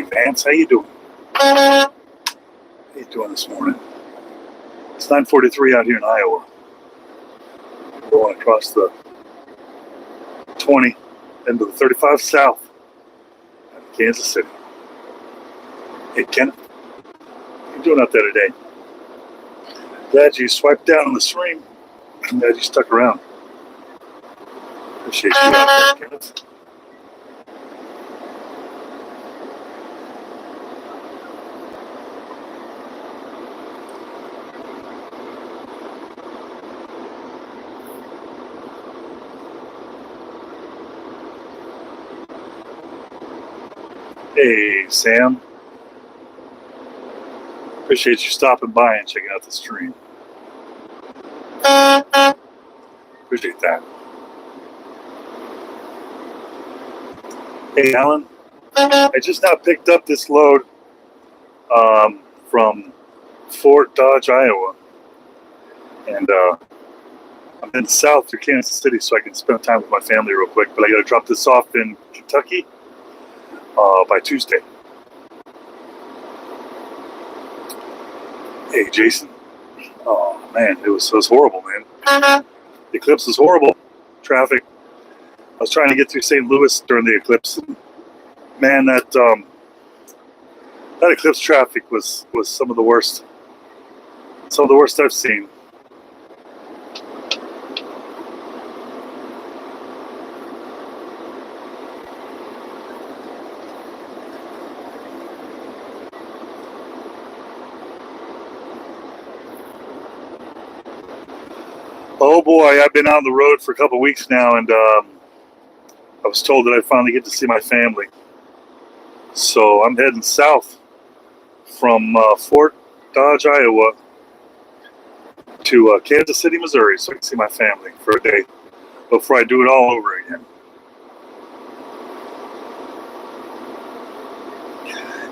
Vance. How you doing? How you doing this morning? It's 9:43 out here in Iowa. Going across the 20 into the 35 south of Kansas City. Hey, Ken. How you doing out there today? Glad you swiped down on the stream. I'm glad you stuck around. Appreciate you out there, Kenneth. Hey, Sam. Appreciate you stopping by and checking out the stream. Appreciate that. Hey, Alan. I just now picked up this load from Fort Dodge, Iowa. And I'm heading south to Kansas City so I can spend time with my family real quick. But I got to drop this off in Kentucky by Tuesday. Hey, Jason. Oh, man, it was horrible, man. The eclipse was horrible. Traffic. I was trying to get through St. Louis during the eclipse. And man, that eclipse traffic was some of the worst. Some of the worst I've seen. Oh boy, I've been on the road for a couple of weeks now, and I was told that I'd finally get to see my family. So I'm heading south from Fort Dodge, Iowa to Kansas City, Missouri, so I can see my family for a day before I do it all over again.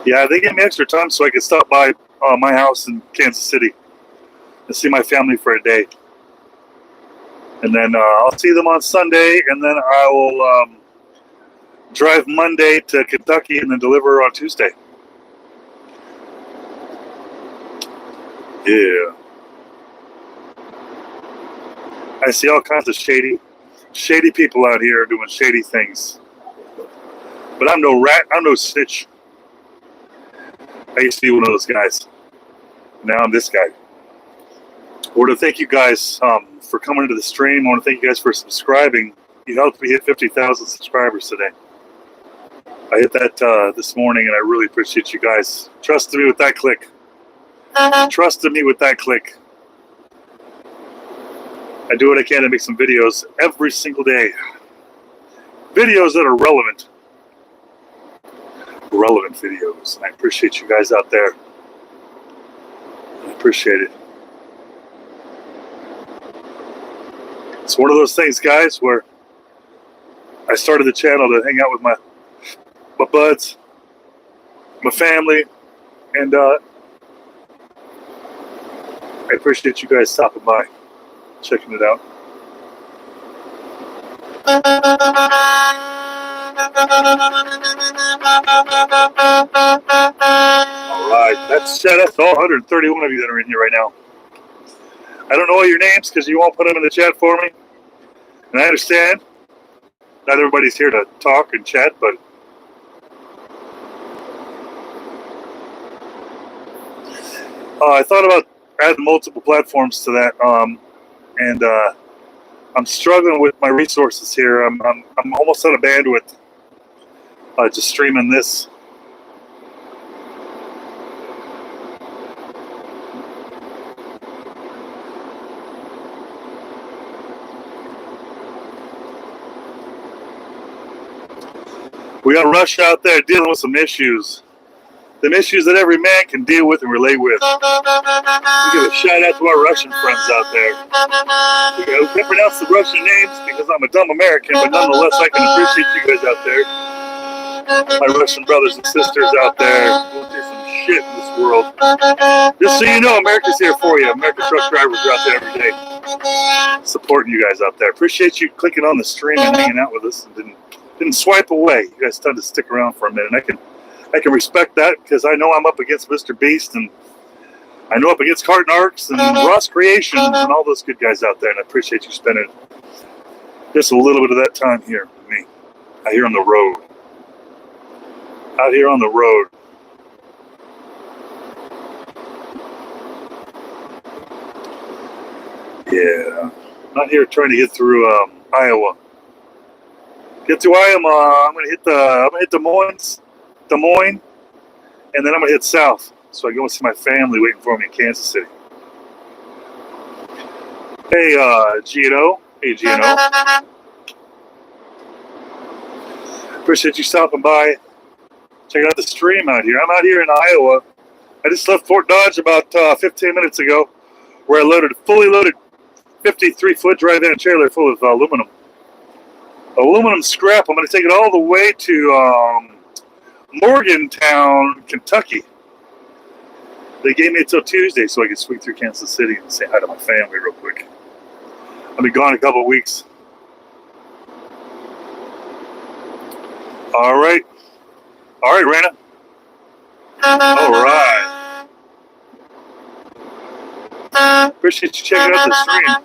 Yeah, they gave me extra time so I could stop by my house in Kansas City and see my family for a day. And then I'll see them on Sunday, and then I will drive Monday to Kentucky and then deliver on Tuesday. Yeah. I see all kinds of shady people out here doing shady things. But I'm no rat, I'm no snitch. I used to be one of those guys. Now I'm this guy. I want to thank you guys for coming to the stream. I want to thank you guys for subscribing. You helped me hit 50,000 subscribers today. I hit that this morning, and I really appreciate you guys trusting me with that click. Trusting me with that click. I do what I can to make some videos every single day. Videos that are relevant. Relevant videos. And I appreciate you guys out there. I appreciate it. It's one of those things, guys, where I started the channel to hang out with my buds, my family, and I appreciate you guys stopping by, checking it out. All right, that's all 131 of you that are in here right now. I don't know all your names because you won't put them in the chat for me. And I understand. Not everybody's here to talk and chat, but I thought about adding multiple platforms to that, and I'm struggling with my resources here. I'm almost out of bandwidth just streaming this. We got Rush out there dealing with some issues. Them issues that every man can deal with and relate with. We give a shout out to our Russian friends out there. We can't pronounce the Russian names because I'm a dumb American, but nonetheless I can appreciate you guys out there. My Russian brothers and sisters out there going through some shit in this world. Just so you know, America's here for you. American truck drivers are out there every day. Supporting you guys out there. Appreciate you clicking on the stream and hanging out with us and didn't swipe away. You guys tend to stick around for a minute. I can respect that because I know I'm up against Mr. Beast, and I know up against Carton Arcs and Ross Creations and all those good guys out there, and I appreciate you spending just a little bit of that time here with me out here on the road. Out here on the road. Yeah. I'm out here trying to get through Iowa. Get to Iowa. I'm gonna hit Des Moines, and then I'm gonna hit south. So I go and see my family waiting for me in Kansas City. Hey, Gino. Hey, Gino. Appreciate you stopping by. Check out the stream out here. I'm out here in Iowa. I just left Fort Dodge about 15 minutes ago, where I fully loaded 53-foot drive-in trailer full of aluminum scrap. I'm going to take it all the way to Morgantown, Kentucky. They gave me until Tuesday so I could swing through Kansas City and say hi to my family real quick. I'll be gone a couple of weeks. All right, Raina. All right. Appreciate you checking out the stream.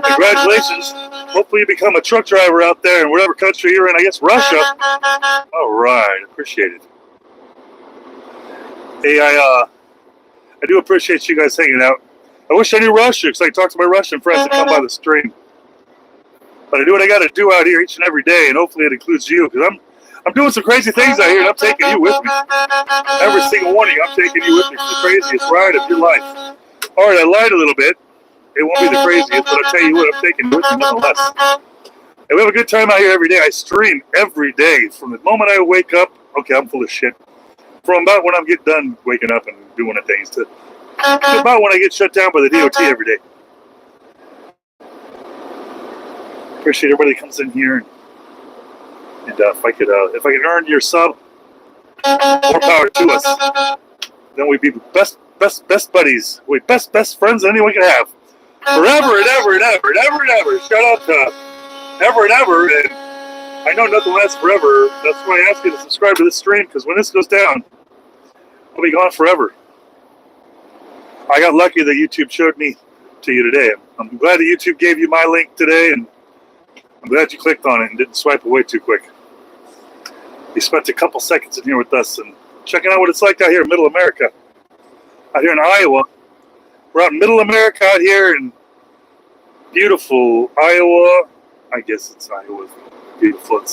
Congratulations. Hopefully you become a truck driver out there in whatever country you're in. I guess Russia. All right. Appreciate it. Hey, I do appreciate you guys hanging out. I wish I knew Russian because I talked to my Russian friends that come by the stream. But I do what I got to do out here each and every day, and hopefully it includes you because I'm doing some crazy things out here, and I'm taking you with me. Every single one of you, I'm taking you with me for the craziest ride of your life. All right, I lied a little bit. It won't be the craziest, but I'll tell you what, I'm taking you with me nonetheless. And we have a good time out here every day. I stream every day from the moment I wake up. Okay, I'm full of shit. From about when I get done waking up and doing the things to about when I get shut down by the DOT every day. Appreciate everybody that comes in here. And if I could earn your sub, more power to us. Then we'd be best buddies. We'd best friends that anyone can have. Forever and ever and ever and ever and ever. Shout out to ever and ever. And I know nothing lasts forever. That's why I ask you to subscribe to this stream, because when this goes down, I'll be gone forever. I got lucky that YouTube showed me to you today. I'm glad that YouTube gave you my link today, and I'm glad you clicked on it and didn't swipe away too quick. You spent a couple seconds in here with us and checking out what it's like out here in Middle America. Out here in Iowa. We're out in Middle America out here in beautiful Iowa. I guess it's Iowa. Beautiful.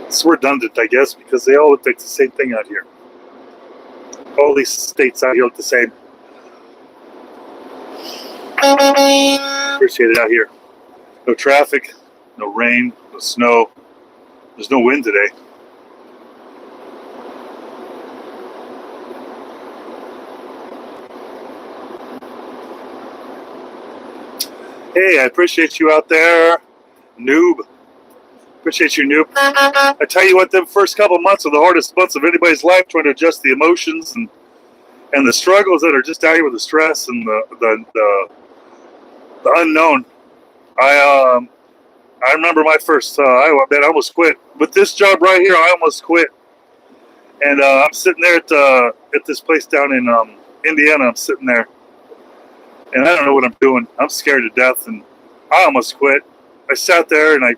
It's redundant, I guess, because they all look like the same thing out here. All these states out here look the same. Appreciate it out here. No traffic, no rain, no snow. There's no wind today. Hey, I appreciate you out there, noob. Appreciate you, noob. I tell you what, them first couple months are the hardest months of anybody's life, trying to adjust the emotions and the struggles that are just out here with the stress and the unknown. I remember my first Iowa bet. I almost quit. With this job right here, I almost quit. And I'm sitting there at this place down in Indiana. I'm sitting there, and I don't know what I'm doing. I'm scared to death, and I almost quit. I sat there, and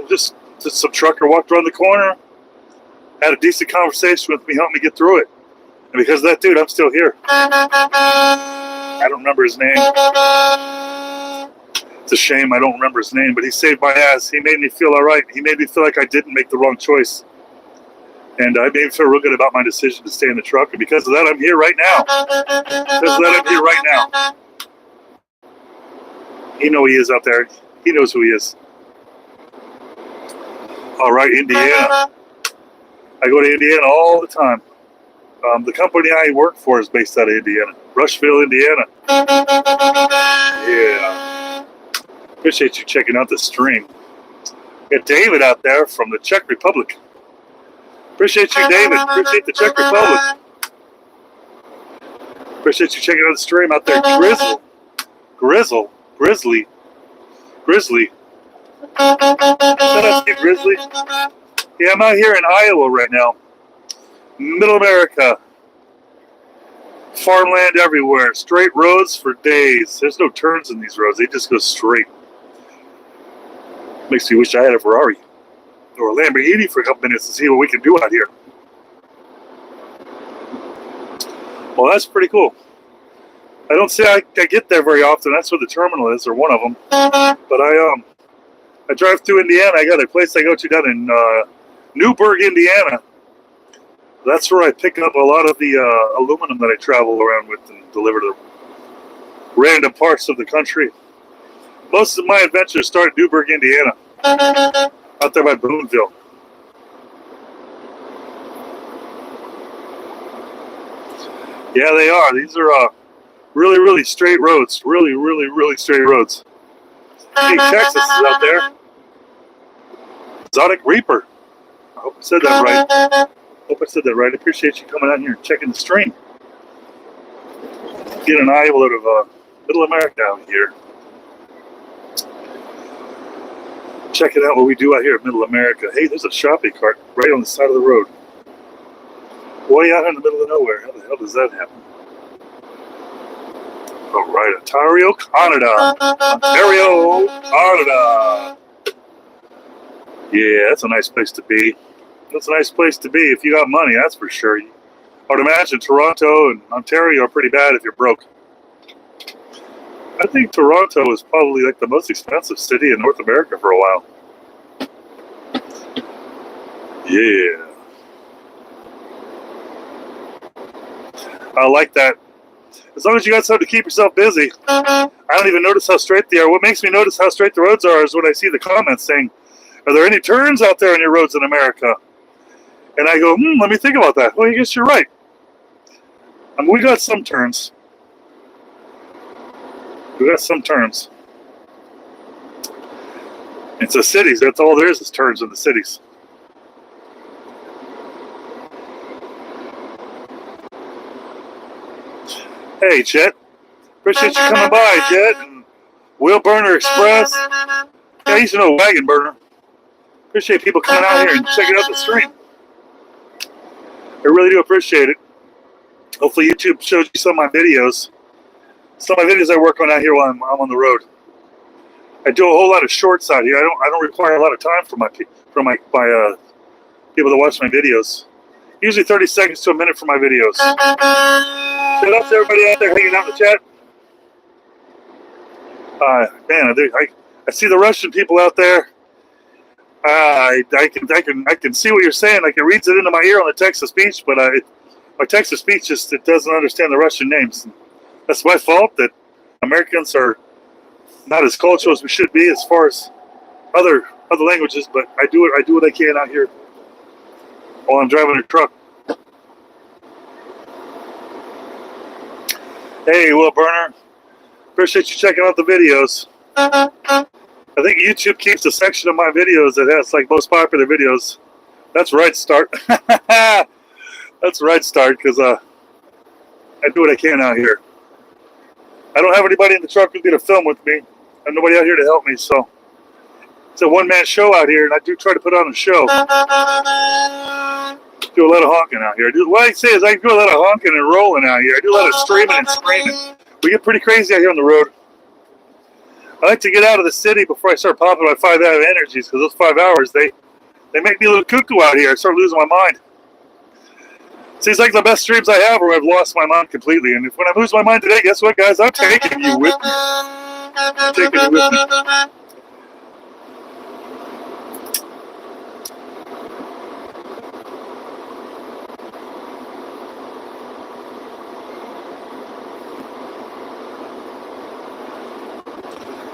just some trucker walked around the corner, had a decent conversation with me, helped me get through it. And because of that dude, I'm still here. I don't remember his name. It's a shame I don't remember his name, but he saved my ass. He made me feel all right. He made me feel like I didn't make the wrong choice. And I made me feel real good about my decision to stay in the truck. And because of that, I'm here right now. Because of that, I'm here right now. He knows he is out there. He knows who he is. All right, Indiana. I go to Indiana all the time. The company I work for is based out of Indiana. Rushville, Indiana. Yeah. Appreciate you checking out the stream. We got David out there from the Czech Republic. Appreciate you, David. Appreciate the Czech Republic. Appreciate you checking out the stream out there. Grizzly. Shout out to you, Grizzly. Yeah, I'm out here in Iowa right now. Middle America. Farmland everywhere. Straight roads for days. There's no turns in these roads. They just go straight. Makes me wish I had a Ferrari or a Lamborghini for a couple minutes to see what we can do out here. Well, that's pretty cool. I don't say I get there very often. That's where the terminal is, or one of them. But I drive through Indiana. I got a place I go to down in Newburgh, Indiana. That's where I pick up a lot of the aluminum that I travel around with and deliver to random parts of the country. Most of my adventures start in Newburgh, Indiana, out there by Boonville. Yeah, they are. These are really, really straight roads. Really, really, really straight roads. Hey, Texas is out there. Exotic Reaper. I hope I said that right. I appreciate you coming out here and checking the stream. Get an eye out of Middle America out here. Checking out what we do out here in Middle America. Hey, there's a shopping cart right on the side of the road. Way out in the middle of nowhere. How the hell does that happen? All right, Ontario, Canada. Ontario, Canada. Yeah, that's a nice place to be. That's a nice place to be if you got money, that's for sure. I would imagine Toronto and Ontario are pretty bad if you're broke. I think Toronto was probably like the most expensive city in North America for a while. Yeah. I like that. As long as you got something to keep yourself busy. I don't even notice how straight they are. What makes me notice how straight the roads are is when I see the comments saying, are there any turns out there on your roads in America? And I go, let me think about that. Well, I guess you're right. I mean, we got some turns. It's the cities. That's all there is turns in the cities. Hey, Chet. Appreciate you coming by, Chet. And Wheel Burner Express. Yeah, I used to know Wagon Burner. Appreciate people coming out here and checking out the stream. I really do appreciate it. Hopefully YouTube shows you some of my videos. Some of my videos I work on out here while I'm on the road. I do a whole lot of shorts out here. I don't require a lot of time for my people that watch my videos. Usually 30 seconds to a minute for my videos. Shout out to everybody out there hanging out in the chat. Man, I see the Russian people out there. I can see what you're saying. Like it reads it into my ear on the text to speech, but my text to speech just it doesn't understand the Russian names. That's my fault that Americans are not as cultural as we should be as far as other languages. But I do what I can out here while I'm driving a truck. Hey, Will Burner, appreciate you checking out the videos. I think YouTube keeps a section of my videos that has like most popular videos. That's right, Start. That's right, Start, because I do what I can out here. I don't have anybody in the truck who's going to film with me. I have nobody out here to help me, so it's a one-man show out here, and I do try to put on a show. Do a lot of honking out here. What I say is I do a lot of honking and rolling out here. I do a lot of streaming and screaming. We get pretty crazy out here on the road. I like to get out of the city before I start popping my 5 hour energies, because those 5 hours, they make me a little cuckoo out here. I start losing my mind. Seems like the best streams I have where I've lost my mind completely. And when I lose my mind today, guess what, guys? I'm taking you with me. I'm taking you with me.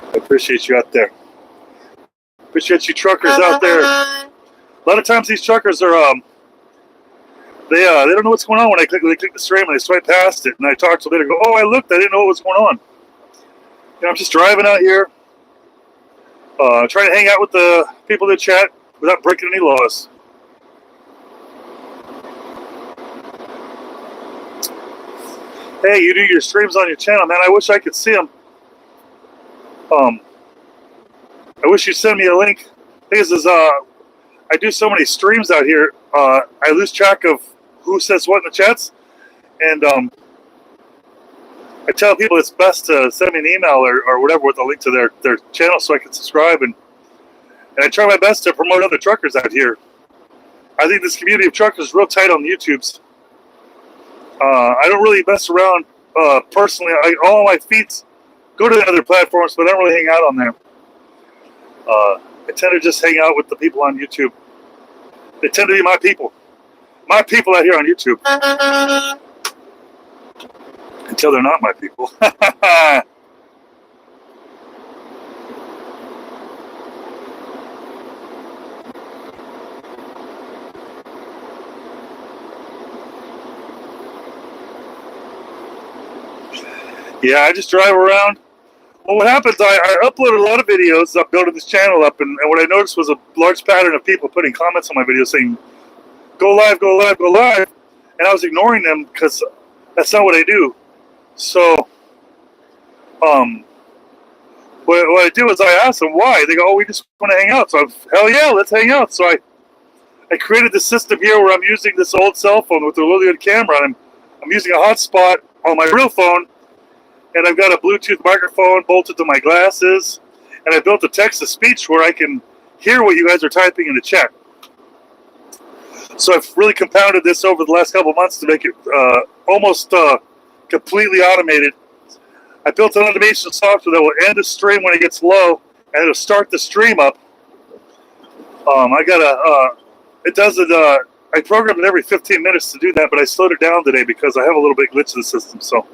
I appreciate you out there. Appreciate you truckers out there. A lot of times these truckers are they don't know what's going on when they click the stream and they swipe past it, and I talk to them later and go, oh, I looked, I didn't know what was going on. You know, I'm just driving out here, trying to hang out with the people in the chat without breaking any laws. Hey, you do your streams on your channel, man. I wish I could see them. I wish you'd send me a link. This is I do so many streams out here, I lose track of who says what in the chats, and I tell people it's best to send me an email or whatever with a link to their channel so I can subscribe, and I try my best to promote other truckers out here. I think this community of truckers is real tight on the YouTubes. I don't really mess around personally. All my feeds go to the other platforms, but I don't really hang out on there. I tend to just hang out with the people on YouTube. They tend to be my people. My people out here on YouTube. Until they're not my people. Yeah, I just drive around. Well, what happens, I upload a lot of videos. I'm building this channel up, and what I noticed was a large pattern of people putting comments on my videos saying, go live, go live, go live. And I was ignoring them because that's not what I do. So, what I do is I ask them why. They go, oh, we just want to hang out. So hell yeah, let's hang out. So I created this system here where I'm using this old cell phone with a really good camera. And I'm using a hotspot on my real phone. And I've got a Bluetooth microphone bolted to my glasses. And I built a text-to-speech where I can hear what you guys are typing in the chat. So I've really compounded this over the last couple of months to make it almost completely automated. I built an automation software that will end a stream when it gets low, and it'll start the stream up. It does it. I programmed it every 15 minutes to do that, but I slowed it down today because I have a little bit glitch in the system. So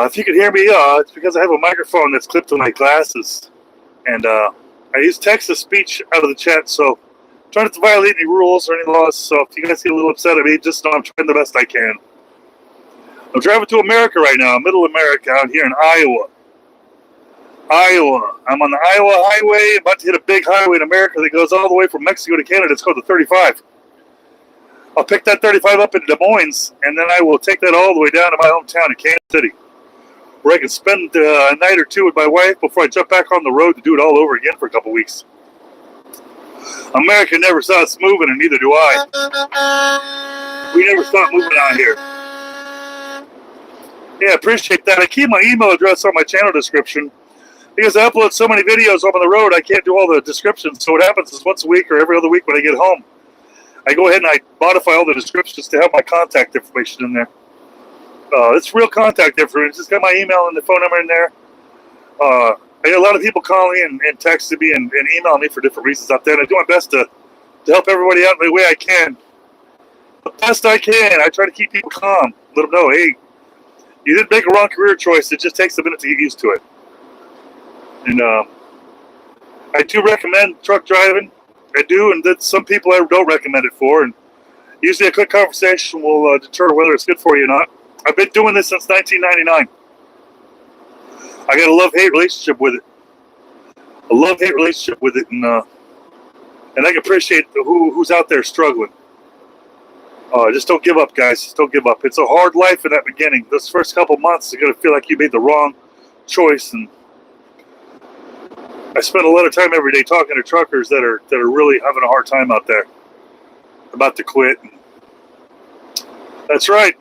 if you can hear me, it's because I have a microphone that's clipped to my glasses, and I use text-to-speech out of the chat. So trying not to violate any rules or any laws. So if you guys get a little upset at me, just know I'm trying the best I can. I'm driving to America right now, middle America, out here in Iowa. I'm on the Iowa highway, about to hit a big highway in America that goes all the way from Mexico to Canada. It's called the 35. I'll pick that 35 up in Des Moines, and then I will take that all the way down to my hometown in Kansas City, where I can spend a night or two with my wife before I jump back on the road to do it all over again for a couple weeks. America never stops moving, and neither do I. We never stop moving out here. Yeah, appreciate that. I keep my email address on my channel description because I upload so many videos on the road, I can't do all the descriptions. So what happens is once a week or every other week when I get home, I go ahead and I modify all the descriptions to have my contact information in there. It's real contact information. It's just got my email and the phone number in there. I get a lot of people calling and texting me and emailing me for different reasons out there. And I do my best to help everybody out in the way I can. The best I can. I try to keep people calm. Let them know, hey, you didn't make a wrong career choice. It just takes a minute to get used to it. And I do recommend truck driving. I do, and that some people I don't recommend it for. And usually a quick conversation will deter whether it's good for you or not. I've been doing this since 1999. I got a love-hate relationship with it. A love-hate relationship with it, and I can appreciate who's out there struggling. Just don't give up, guys. Just don't give up. It's a hard life in that beginning. Those first couple months, you're going to feel like you made the wrong choice. And I spend a lot of time every day talking to truckers that are really having a hard time out there, about to quit. That's right.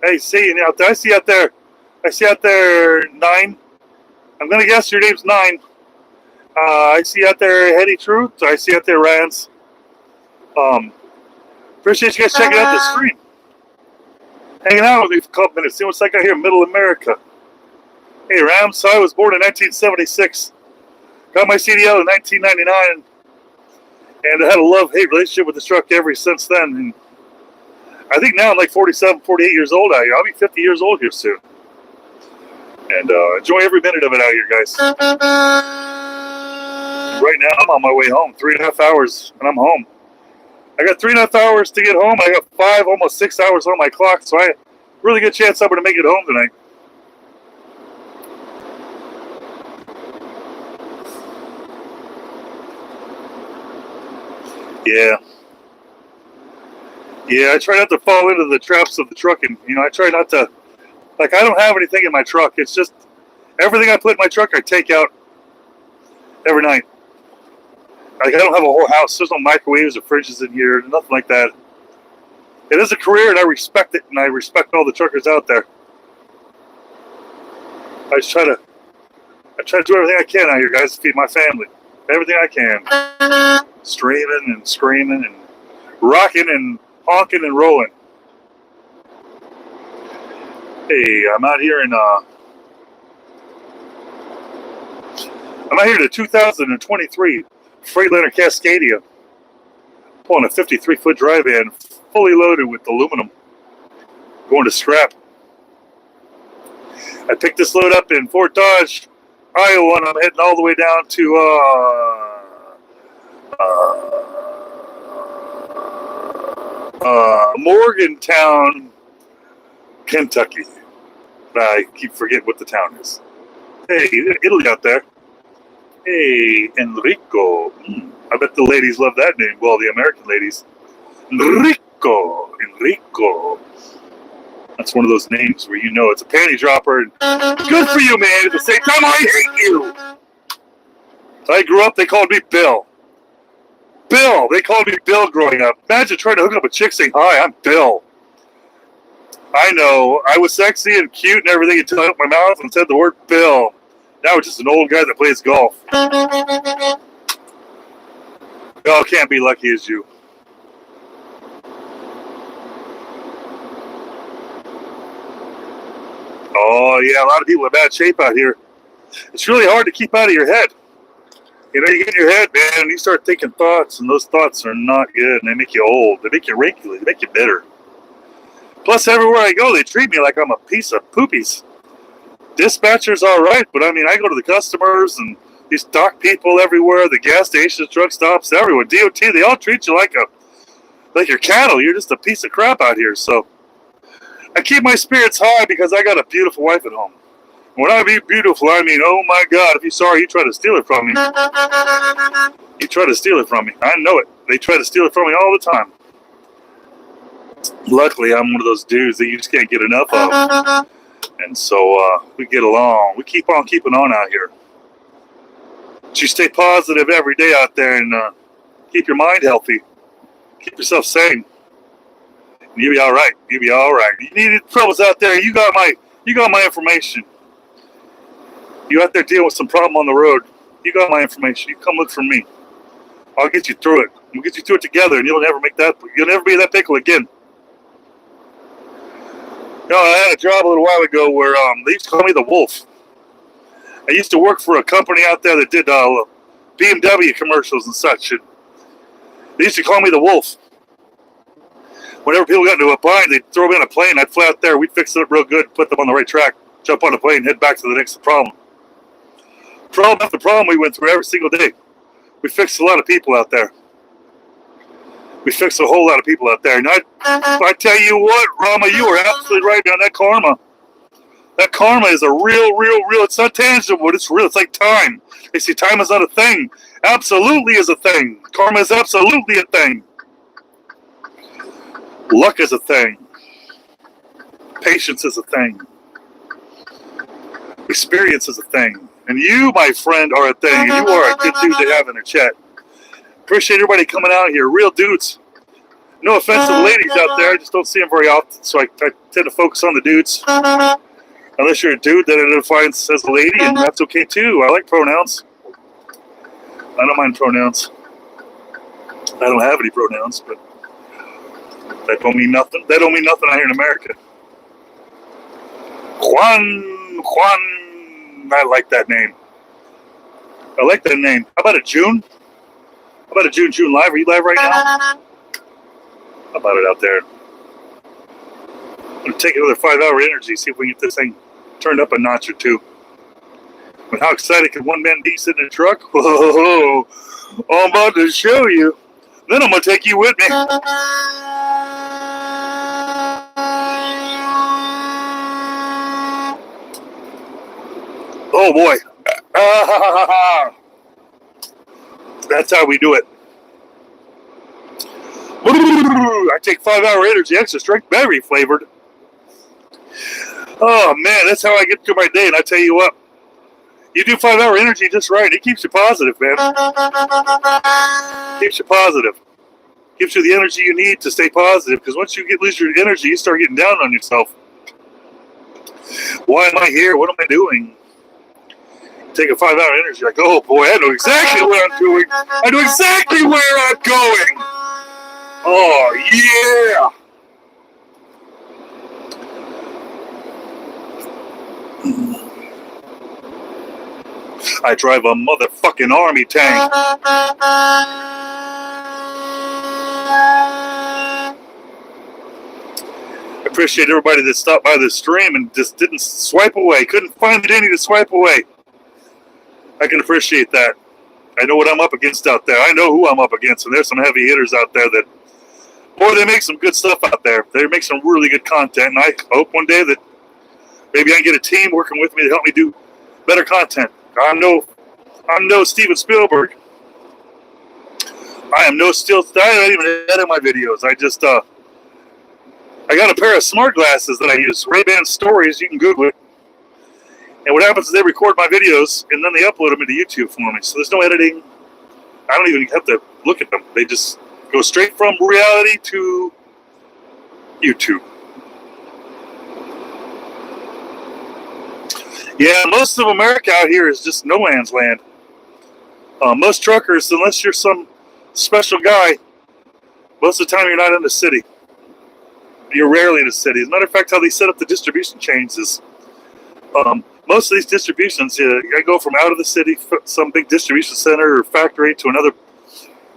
Hey, see you out there. I see out there 9. I'm going to guess your name's 9. I see out there Hetty Truth. I see out there Rans. Appreciate you guys checking out the stream. Hanging out with me for a couple minutes. See what's like out here in middle America. Hey, Rams. So I was born in 1976. Got my CDL in 1999. And I had a love-hate relationship with this truck ever since then. And I think now I'm like 47, 48 years old out here. I'll be 50 years old here soon. And enjoy every minute of it out here, guys. Right now, I'm on my way home. 3.5 hours, and I'm home. I got 3.5 hours to get home. I got 5, almost 6 hours on my clock, so I have a really good chance I'm going to make it home tonight. Yeah, I try not to fall into the traps of the trucking. You know, I try not to, like, I don't have anything in my truck. It's just everything I put in my truck, I take out every night. Like, I don't have a whole house. There's no microwaves or fridges in here, nothing like that. It is a career, and I respect it, and I respect all the truckers out there. I try to do everything I can out here, guys, to feed my family. Everything I can. Streaming and screaming and rocking and honking and rolling. Hey, I'm out here in the 2023 Freightliner Cascadia, pulling a 53-foot dry van, fully loaded with aluminum, going to scrap. I picked this load up in Fort Dodge, Iowa, and I'm heading all the way down to Morgantown, Kentucky. I keep forgetting what the town is. Hey, Italy out there. Hey, Enrico. I bet the ladies love that name. Well, the American ladies. Enrico. That's one of those names where you know it's a panty dropper. And good for you, man. At the same time, I hate you. I grew up, they called me Bill. Bill. They called me Bill growing up. Imagine trying to hook up a chick saying, hi, I'm Bill. I know. I was sexy and cute and everything until I opened my mouth and said the word Bill. Now it's just an old guy that plays golf. Y'all can't be lucky as you. Oh, yeah, a lot of people in bad shape out here. It's really hard to keep out of your head. You know, you get in your head, man, and you start thinking thoughts, and those thoughts are not good, and they make you old. They make you wrinkly. They make you bitter. Plus, everywhere I go, they treat me like I'm a piece of poopies. Dispatcher's all right, but I mean, I go to the customers and these dock people everywhere, the gas stations, truck stops, everywhere. DOT, they all treat you like your cattle. You're just a piece of crap out here. So I keep my spirits high because I got a beautiful wife at home. When I mean beautiful, I mean, oh my God, if you saw her, you try to steal it from me. You try to steal it from me. I know it. They try to steal it from me all the time. Luckily, I'm one of those dudes that you just can't get enough of. And so we get along. We keep on keeping on out here. But you stay positive every day out there and keep your mind healthy. Keep yourself sane. And you'll be all right. You'll be all right. You need troubles out there. You got my information. You out there dealing with some problem on the road. You got my information. You come look for me. I'll get you through it. We'll get you through it together, and you'll never be that pickle again. You know, I had a job a little while ago where they used to call me the Wolf. I used to work for a company out there that did BMW commercials and such. And they used to call me the Wolf. Whenever people got into a bind, they'd throw me on a plane. I'd fly out there. We'd fix it up real good, put them on the right track, jump on the plane, head back to the next problem. Problem after problem we went through every single day. We fixed a lot of people out there. We fixed a whole lot of people out there. And I tell you what, Rama, you are absolutely right on that karma. That karma is a real, it's not tangible, it's real. It's like time. They say time is not a thing. Absolutely is a thing. Karma is absolutely a thing. Luck is a thing. Patience is a thing. Experience is a thing. And you, my friend, are a thing. And you are a good dude to have in a chat. Appreciate everybody coming out here. Real dudes. No offense to the ladies out there. I just don't see them very often. So I tend to focus on the dudes. Unless you're a dude that identifies as a lady, and that's okay too. I like pronouns. I don't mind pronouns. I don't have any pronouns, but that don't mean nothing. That don't mean nothing out here in America. Juan. I like that name. I like that name. How about a June? How about a June live? Are you live right now? How about it out there? I'm going to take another 5-hour energy, see if we can get this thing turned up a notch or two. But how excited can one man be sitting in a truck? Whoa, I'm about to show you. Then I'm going to take you with me. Oh boy. That's how we do it. I take 5-hour energy, extra strength, berry flavored. Oh man, that's how I get through my day. And I tell you what, you do 5-hour energy just right. It keeps you positive, man. Keeps you positive. Gives you the energy you need to stay positive. Because once you lose your energy, you start getting down on yourself. Why am I here? What am I doing? Take a 5-hour energy. Like, oh boy, I know exactly what I'm doing. I know exactly where I'm going. Oh yeah. I drive a motherfucking army tank. I appreciate everybody that stopped by the stream and just didn't swipe away. Couldn't find any to swipe away. I can appreciate that. I know what I'm up against out there. I know who I'm up against, and there's some heavy hitters out there that, boy, they make some good stuff out there. They make some really good content, and I hope one day that maybe I can get a team working with me to help me do better content. I'm no Steven Spielberg. I am no still. I don't even edit my videos. I just I got a pair of smart glasses that I use. Ray-Ban Stories. You can Google it. And what happens is they record my videos and then they upload them into YouTube for me. So there's no editing. I don't even have to look at them. They just go straight from reality to YouTube. Yeah, most of America out here is just no man's land. Most truckers, unless you're some special guy, most of the time you're not in the city. You're rarely in the city. As a matter of fact, how they set up the distribution chains is most of these distributions, I go from out of the city, some big distribution center or factory, to another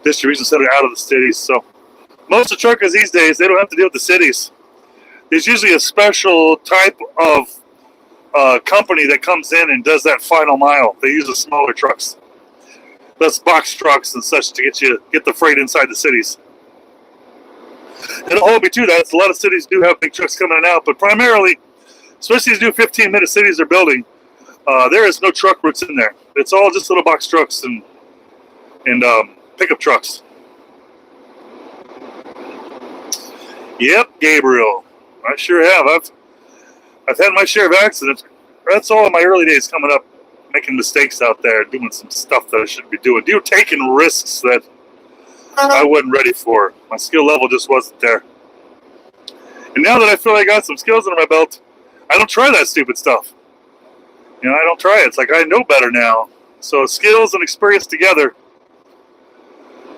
distribution center out of the cities. So most of the truckers these days, they don't have to deal with the cities. There's usually a special type of company that comes in and does that final mile. They use the smaller trucks. That's box trucks and such to get the freight inside the cities. And I'll hold me to that. A lot of cities do have big trucks coming out, but primarily, especially these new 15-minute cities they're building, there is no truck routes in there. It's all just little box trucks and pickup trucks. Yep, Gabriel. I sure have. I've had my share of accidents. That's all in my early days coming up, making mistakes out there, doing some stuff that I shouldn't be doing. Taking risks that I wasn't ready for. My skill level just wasn't there. And now that I feel I got some skills under my belt, I don't try that stupid stuff. I don't try it. It's like I know better now. So skills and experience together,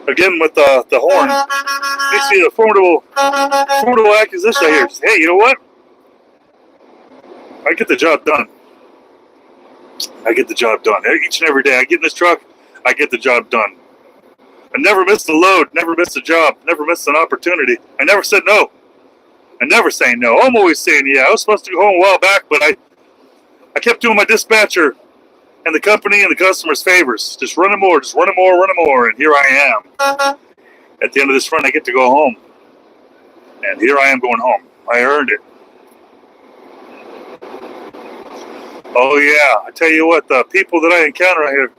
again with the horn, makes me a formidable acquisition here. Hey, you know what? I get the job done. Each and every day I get in this truck, I get the job done. I never missed a load, never missed a job, never missed an opportunity. I never said no. I never say no. I'm always saying yeah. I was supposed to go home a while back, but I kept doing my dispatcher and the company and the customer's favors. Just running more, and here I am. At the end of this run, I get to go home. And here I am going home. I earned it. Oh yeah, I tell you what, the people that I encounter out here,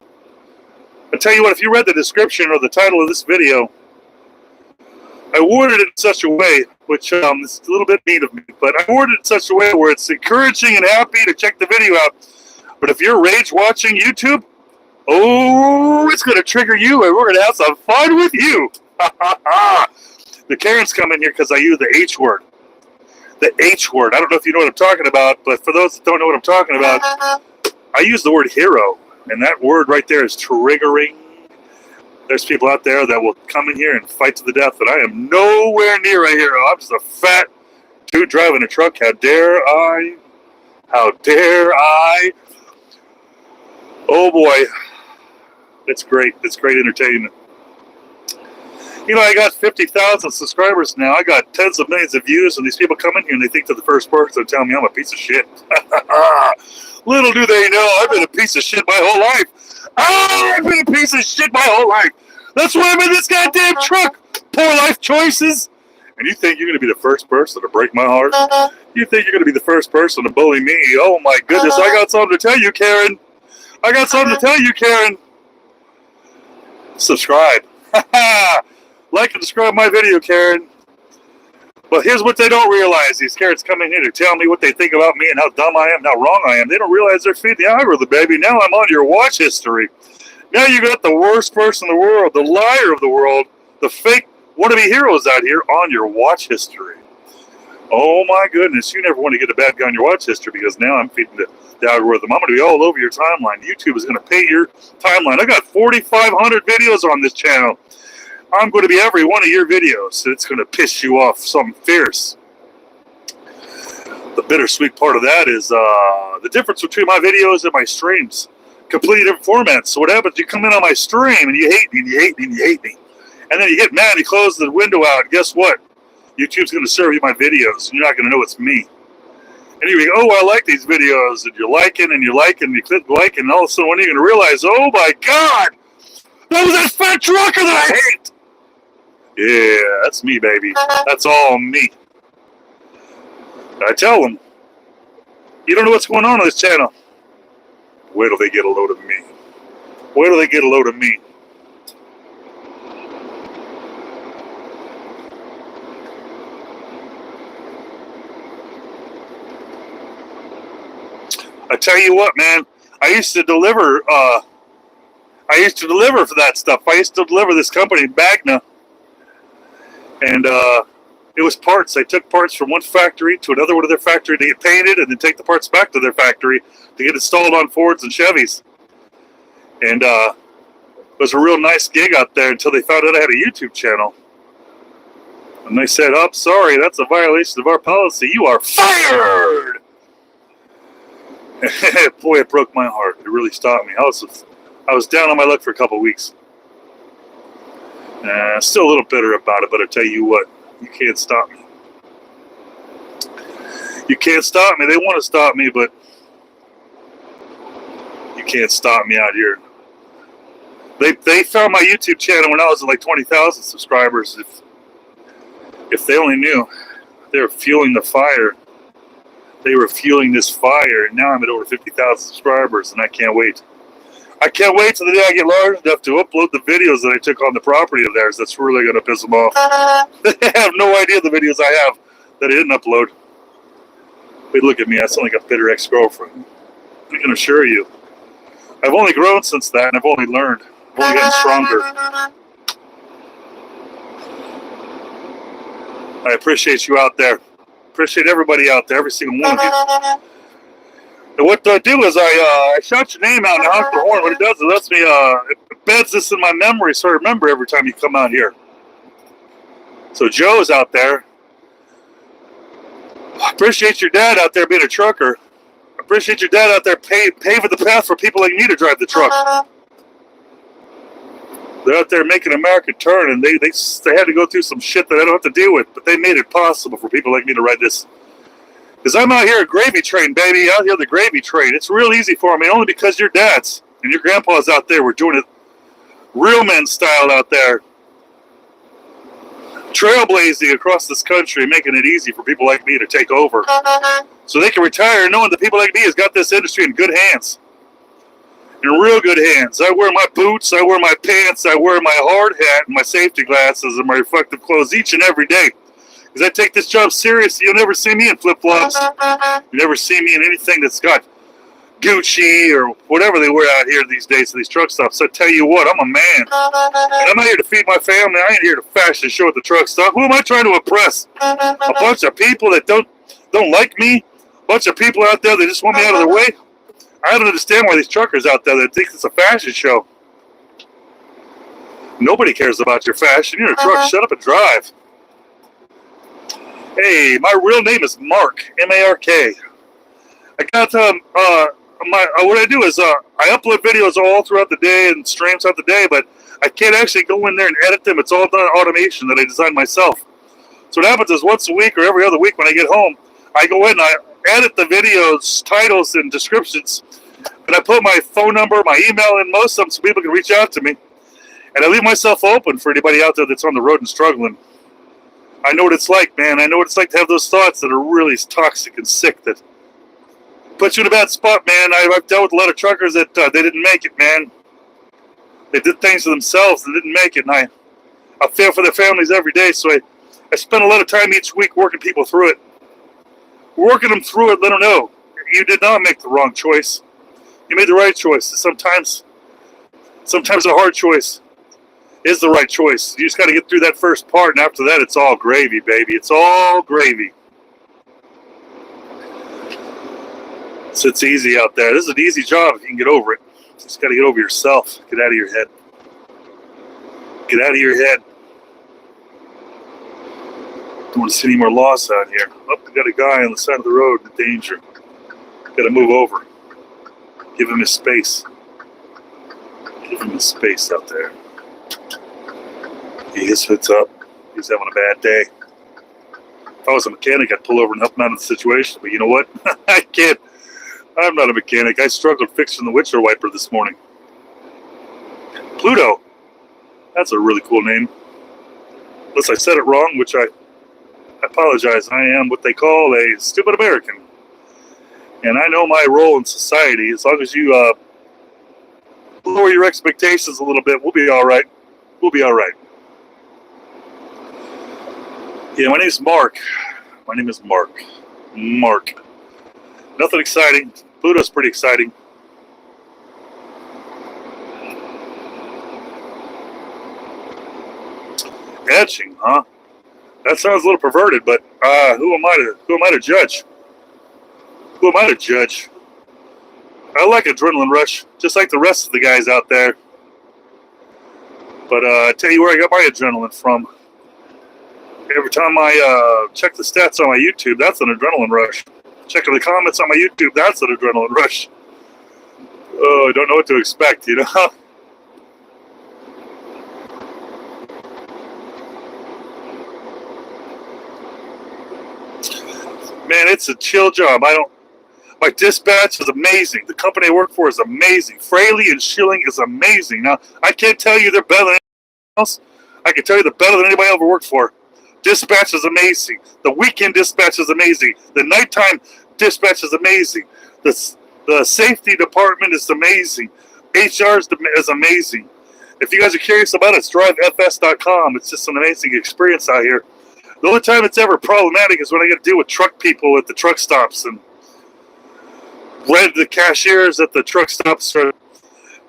I tell you what, if you read the description or the title of this video, I worded it in such a way, which is a little bit mean of me, but I worded it in such a way where it's encouraging and happy to check the video out. But if you're rage watching YouTube, oh, it's going to trigger you, and we're going to have some fun with you. The Karens come in here because I use the H word. The H word. I don't know if you know what I'm talking about, but for those that don't know what I'm talking about, I use the word hero, and that word right there is triggering. There's people out there that will come in here and fight to the death, and I am nowhere near a hero. I'm just a fat dude driving a truck. How dare I? How dare I? Oh boy. It's great. It's great entertainment. I got 50,000 subscribers now. I got tens of millions of views, and these people come in here and they think they're the first person to tell me I'm a piece of shit. Little do they know, I've been a piece of shit my whole life. I've been a piece of shit my whole life. That's why I'm in this goddamn truck. Poor life choices. And you think you're going to be the first person to break my heart? You think you're going to be the first person to bully me? Oh my goodness, I got something to tell you, Karen. Subscribe. Like and subscribe my video, Karen. But here's what they don't realize. These Karens come in here to tell me what they think about me and how dumb I am, how wrong I am. They don't realize they're feeding the algorithm, baby. Now I'm on your watch history. Now you got the worst person in the world, the liar of the world, the fake wannabe heroes out here on your watch history. Oh my goodness, you never want to get a bad guy on your watch history, because now I'm feeding the algorithm. I'm going to be all over your timeline. YouTube is going to pay your timeline. I got 4,500 videos on this channel. I'm going to be every one of your videos. It's going to piss you off something fierce. The bittersweet part of that is the difference between my videos and my streams. Completely different formats. So what happens, you come in on my stream and you hate me and you hate me and you hate me. And then you get mad and you close the window out. And guess what? YouTube's going to serve you my videos, and you're not going to know it's me. And you go, oh, I like these videos, and you're liking, and you like, and you click like, and all of a sudden, when you're going to realize, oh my God, that was that fat trucker that I hate. Yeah, that's me, baby. That's all me. I tell them, you don't know what's going on this channel. Wait till they get a load of me. Wait till they get a load of me. I tell you what, man, I used to deliver for that stuff. I used to deliver this company, Magna, and it was parts. I took parts from one factory to another one of their factory to get painted, and then take the parts back to their factory to get installed on Fords and Chevys. And it was a real nice gig out there until they found out I had a YouTube channel. And they said, oh, sorry, that's a violation of our policy. You are fired! Boy, it broke my heart. It really stopped me. I was down on my luck for a couple of weeks. Still a little bitter about it, but I tell you what, you can't stop me. You can't stop me. They want to stop me, but you can't stop me out here. They found my YouTube channel when I was at like 20,000 subscribers. If they only knew, they were fueling the fire. They were fueling this fire, and now I'm at over 50,000 subscribers, and I can't wait. I can't wait till the day I get large enough to upload the videos that I took on the property of theirs. That's really going to piss them off. They have no idea the videos I have that I didn't upload. They look at me, I sound like a bitter ex-girlfriend. I can assure you, I've only grown since that, and I've only learned. I've only gotten stronger. I appreciate you out there. Appreciate everybody out there, every single one of you. And what I do is I shout your name out in the house for horn. What it does, it lets me, it embeds this in my memory so I remember every time you come out here. So Joe's out there. I appreciate your dad out there being a trucker. I appreciate your dad out there paving the path for people like me to drive the truck. They're out there making America turn, and they had to go through some shit that I don't have to deal with, but they made it possible for people like me to ride this. Because I'm out here a gravy train, baby, out here the gravy train. It's real easy for me, only because your dads and your grandpas out there were doing it real men style out there. Trailblazing across this country, making it easy for people like me to take over. So they can retire knowing that people like me has got this industry in good hands. In real good hands. I wear my boots, I wear my pants, I wear my hard hat and my safety glasses and my reflective clothes each and every day. Because I take this job seriously. You'll never see me in flip-flops. You never see me in anything that's got Gucci or whatever they wear out here these days at these truck stops. I tell you what, I'm a man. And I'm not here to feed my family. I ain't here to fashion show at the truck stop. Who am I trying to impress? A bunch of people that don't like me? A bunch of people out there that just want me out of their way? I don't understand why these truckers out there that think it's a fashion show. Nobody cares about your fashion. You're in a truck. Shut up and drive. Hey, my real name is Mark, M-A-R-K. I got what I do is I upload videos all throughout the day and streams throughout the day, but I can't actually go in there and edit them. It's all done automation that I designed myself. So what happens is once a week or every other week when I get home, I go in and I edit the videos, titles, and descriptions, and I put my phone number, my email in most of them so people can reach out to me. And I leave myself open for anybody out there that's on the road and struggling. I know what it's like, man. I know what it's like to have those thoughts that are really toxic and sick that put you in a bad spot, man. I've dealt with a lot of truckers that they didn't make it, man. They did things to themselves and didn't make it, and I feel for their families every day, so I spend a lot of time each week working people through it. Working them through it, let them know you did not make the wrong choice. You made the right choice. Sometimes Sometimes a hard choice is the right choice. You just got to get through that first part, and after that, it's all gravy, baby. It's all gravy. So it's easy out there. This is an easy job if you can get over it. You just got to get over yourself. Get out of your head. Get out of your head. Don't want to see any more loss out here. Oh, we got a guy on the side of the road in danger. Got to move over. Give him his space. Give him his space out there. His hood's up. He's having a bad day. If I was a mechanic, I'd pull over and help him out of the situation. But you know what? I can't. I'm not a mechanic. I struggled fixing the windshield wiper this morning. Pluto. That's a really cool name. Unless I said it wrong, which I apologize. I am what they call a stupid American. And I know my role in society. As long as you lower your expectations a little bit, we'll be all right. We'll be all right. Yeah, my name's Mark. My name is Mark. Mark. Nothing exciting. Pluto's pretty exciting. Etching, huh? That sounds a little perverted, but who am I to judge? Who am I to judge? I like adrenaline rush, just like the rest of the guys out there. But I tell you where I got my adrenaline from. Every time I check the stats on my YouTube, that's an adrenaline rush. Checking the comments on my YouTube, that's an adrenaline rush. Oh, I don't know what to expect, you know? Man, it's a chill job. My dispatch is amazing. The company I work for is amazing. Fraley and Schilling is amazing. Now, I can't tell you they're better than anyone else. I can tell you they're better than anybody I ever worked for. Dispatch is amazing. The weekend dispatch is amazing. The nighttime dispatch is amazing. The safety department is amazing. HR is amazing. If you guys are curious about it, it's drivefs.com. It's just an amazing experience out here. The only time it's ever problematic is when I get to deal with truck people at the truck stops and the cashiers at the truck stops or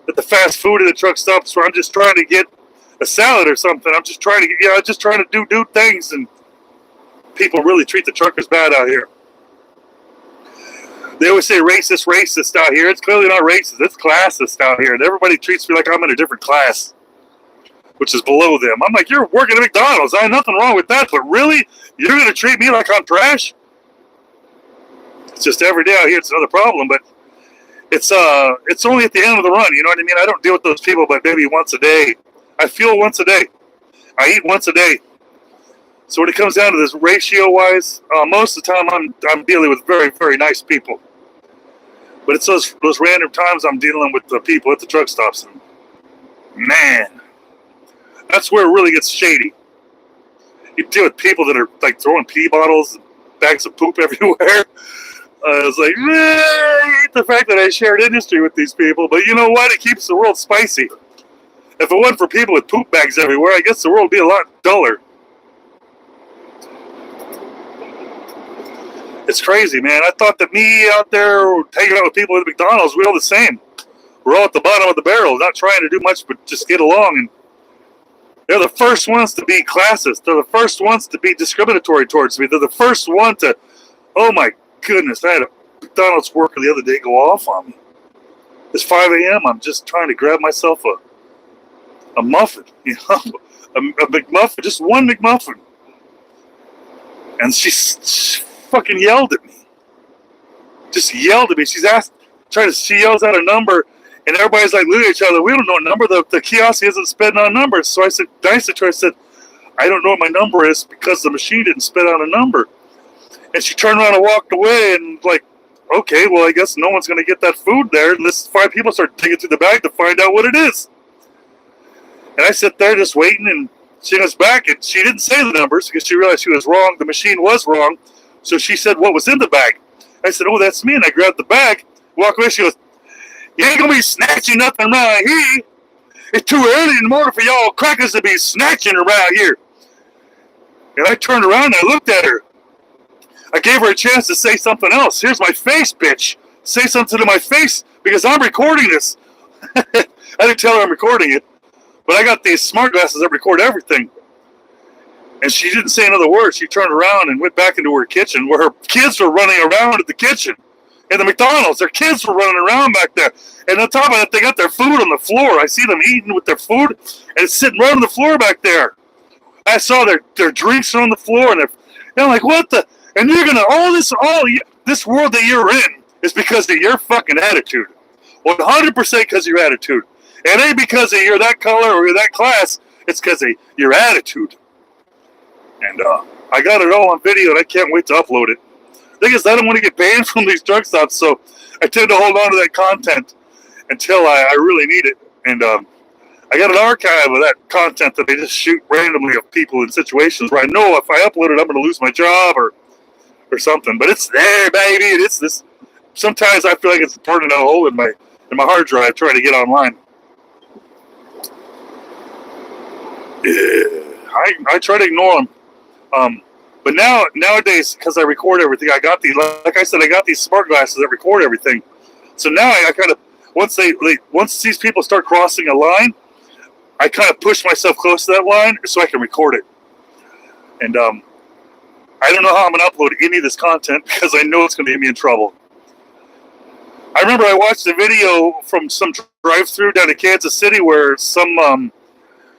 at the fast food at the truck stops where I'm just trying to get a salad or something. I'm just trying to do things, and people really treat the truckers bad out here. They always say racist out here. It's clearly not racist. It's classist out here. And everybody treats me like I'm in a different class, which is below them. I'm like, you're working at McDonald's. I have nothing wrong with that, but really? You're going to treat me like I'm trash? It's just every day out here, it's another problem, but it's only at the end of the run, you know what I mean? I don't deal with those people but maybe once a day. I fuel once a day. I eat once a day. So when it comes down to this ratio-wise, most of the time I'm dealing with very, very nice people. But it's those random times I'm dealing with the people at the truck stops. And man, that's where it really gets shady. You deal with people that are like throwing pee bottles and bags of poop everywhere. It's like, I hate the fact that I shared industry with these people, but you know what? It keeps the world spicy. If it wasn't for people with poop bags everywhere, I guess the world would be a lot duller. It's crazy, man. I thought that me out there hanging out with people at McDonald's, we're all the same. We're all at the bottom of the barrel, not trying to do much but just get along. And they're the first ones to be classist. They're the first ones to be discriminatory towards me. They're the first one to, oh my goodness, I had a McDonald's worker the other day go off on me. It's 5 a.m. I'm just trying to grab myself a muffin, you know, a McMuffin, just one McMuffin. And she fucking yelled at me. Just yelled at me. She yells out a number, and everybody's like looking at each other. We don't know what number. The kiosk isn't spitting out numbers. So I said, nicely to her, I said, I don't know what my number is because the machine didn't spit out a number. And she turned around and walked away, and like, okay, well, I guess no one's going to get that food there unless 5 people start digging through the bag to find out what it is. And I sit there just waiting, and she goes back, and she didn't say the numbers because she realized she was wrong. The machine was wrong. So she said, what was in the bag? I said, oh, that's me. And I grabbed the bag, walk away. She goes, you ain't going to be snatching nothing around here. It's too early in the morning for y'all crackers to be snatching around here. And I turned around and I looked at her. I gave her a chance to say something else. Here's my face, bitch. Say something to my face because I'm recording this. I didn't tell her I'm recording it, but I got these smart glasses that record everything. And she didn't say another word. She turned around and went back into her kitchen where her kids were running around at the kitchen. In the McDonald's, their kids were running around back there. And on top of that, they got their food on the floor. I see them eating with their food, and it's sitting right on the floor back there. I saw their drinks on the floor, and I'm like, what the? And you're gonna this world that you're in is because of your fucking attitude, 100% because of your attitude. It ain't because of you're that color or you're that class. It's because of your attitude. And I got it all on video, and I can't wait to upload it. The thing is, I don't want to get banned from these drug stops, so I tend to hold on to that content until I really need it. And I got an archive of that content that I just shoot randomly of people in situations where I know if I upload it, I'm going to lose my job or something. But it's there, baby. And it's this. Sometimes I feel like it's burning a hole in my hard drive trying to get online. Yeah, I try to ignore them. But nowadays, because I record everything, I got these. Like I said, I got these smart glasses that record everything. So now I kind of once these people start crossing a line, I kind of push myself close to that line so I can record it. And I don't know how I'm going to upload any of this content because I know it's going to get me in trouble. I remember I watched a video from some drive-through down in Kansas City where some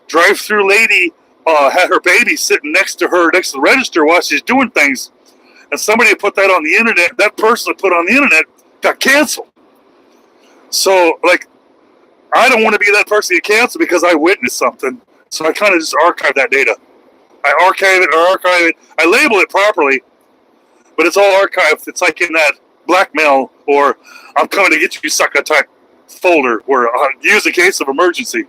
drive-through lady had her baby sitting next to the register while she's doing things, and somebody put that on the internet. That person that put it on the internet got canceled. So, like, I don't want to be that person to get canceled because I witnessed something. So I kind of just archive that data. I archive it. I label it properly, but it's all archived. It's like in that blackmail or I'm coming to get you, sucker type folder where I'll use in case of emergency.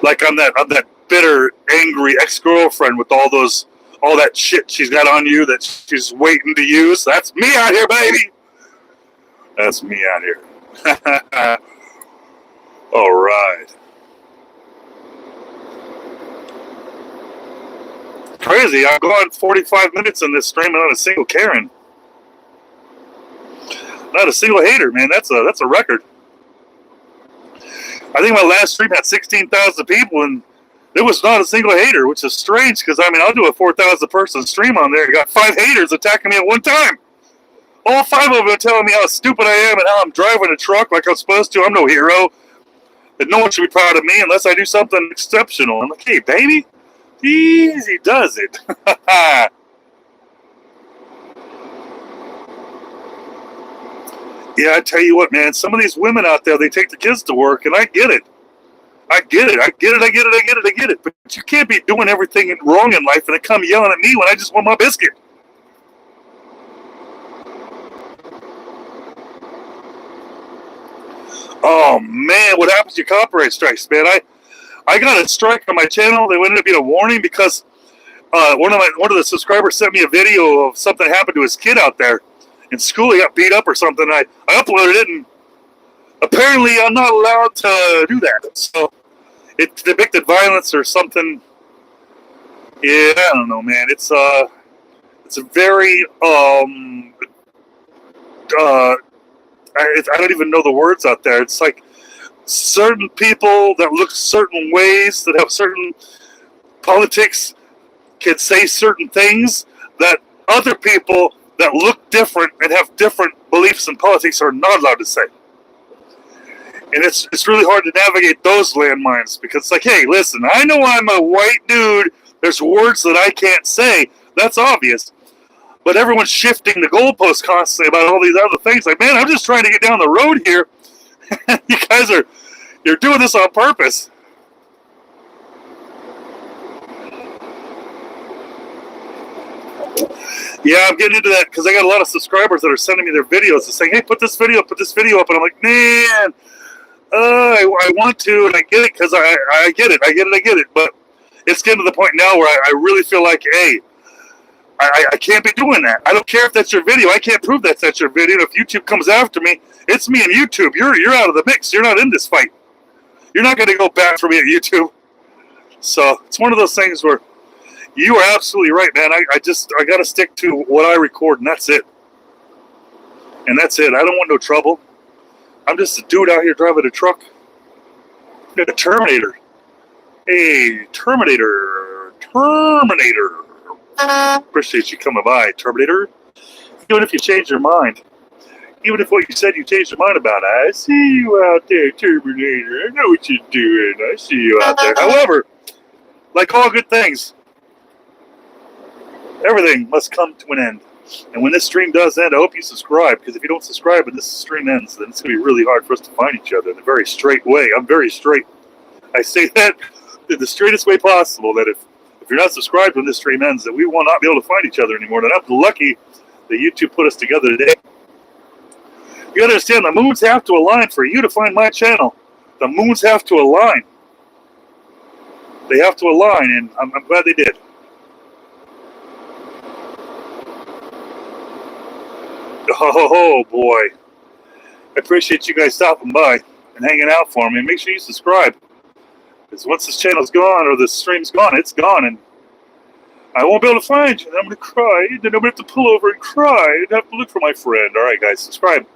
Like I'm that bitter, angry ex-girlfriend with all that shit she's got on you that she's waiting to use. That's me out here, baby. That's me out here. All right. Crazy. I've gone 45 minutes in this stream and not a single Karen. Not a single hater, man. That's a record. I think my last stream had 16,000 people, and there was not a single hater, which is strange because, I mean, I'll do a 4,000 person stream on there. You got 5 haters attacking me at one time. All 5 of them are telling me how stupid I am and how I'm driving a truck like I'm supposed to. I'm no hero. That no one should be proud of me unless I do something exceptional. I'm like, hey, baby, easy does it. Yeah, I tell you what, man, some of these women out there, they take the kids to work, and I get it. I get it. But you can't be doing everything wrong in life and then come yelling at me when I just want my biscuit. Oh, man, what happens to copyright strikes, man? I got a strike on my channel. They ended up being a warning because one of the subscribers sent me a video of something happened to his kid out there. In school, he got beat up or something. I uploaded it, and apparently I'm not allowed to do that. So it depicted violence or something. Yeah, I don't know, man. It's a very I don't even know the words out there. It's like certain people that look certain ways, that have certain politics, can say certain things that other people that look different and have different beliefs in politics are not allowed to say. And it's really hard to navigate those landmines because it's like, hey, listen, I know I'm a white dude. There's words that I can't say. That's obvious. But everyone's shifting the goalposts constantly about all these other things. Like, man, I'm just trying to get down the road here. You guys you're doing this on purpose. Yeah, I'm getting into that because I got a lot of subscribers that are sending me their videos and saying, hey, put this video up. And I'm like, man, I want to, and I get it because I get it. But it's getting to the point now where I really feel like, hey, I can't be doing that. I don't care if that's your video. I can't prove that's your video. If YouTube comes after me, it's me and YouTube. You're out of the mix. You're not in this fight. You're not going to go back for me at YouTube. So it's one of those things where you are absolutely right, man. I got to stick to what I record, and that's it. I don't want no trouble. I'm just a dude out here driving a truck. A Terminator. Hey, Terminator. Appreciate you coming by, Terminator. Even if you change your mind. Even if what you said you changed your mind about, I see you out there, Terminator. I know what you're doing. I see you out there. However, like all good things, everything must come to an end. And when this stream does end, I hope you subscribe, because if you don't subscribe and this stream ends, then it's going to be really hard for us to find each other in a very straight way. I'm very straight. I say that in the straightest way possible, that if you're not subscribed when this stream ends, that we will not be able to find each other anymore. And I'm lucky that you two put us together today. You understand, the moons have to align for you to find my channel. The moons have to align. They have to align, and I'm glad they did. Oh boy. I appreciate you guys stopping by and hanging out for me. And make sure you subscribe. Because once this channel's gone, or this stream's gone, it's gone, and I won't be able to find you. And I'm going to cry. And then I'm going to have to pull over and cry and have to look for my friend. All right, guys, subscribe.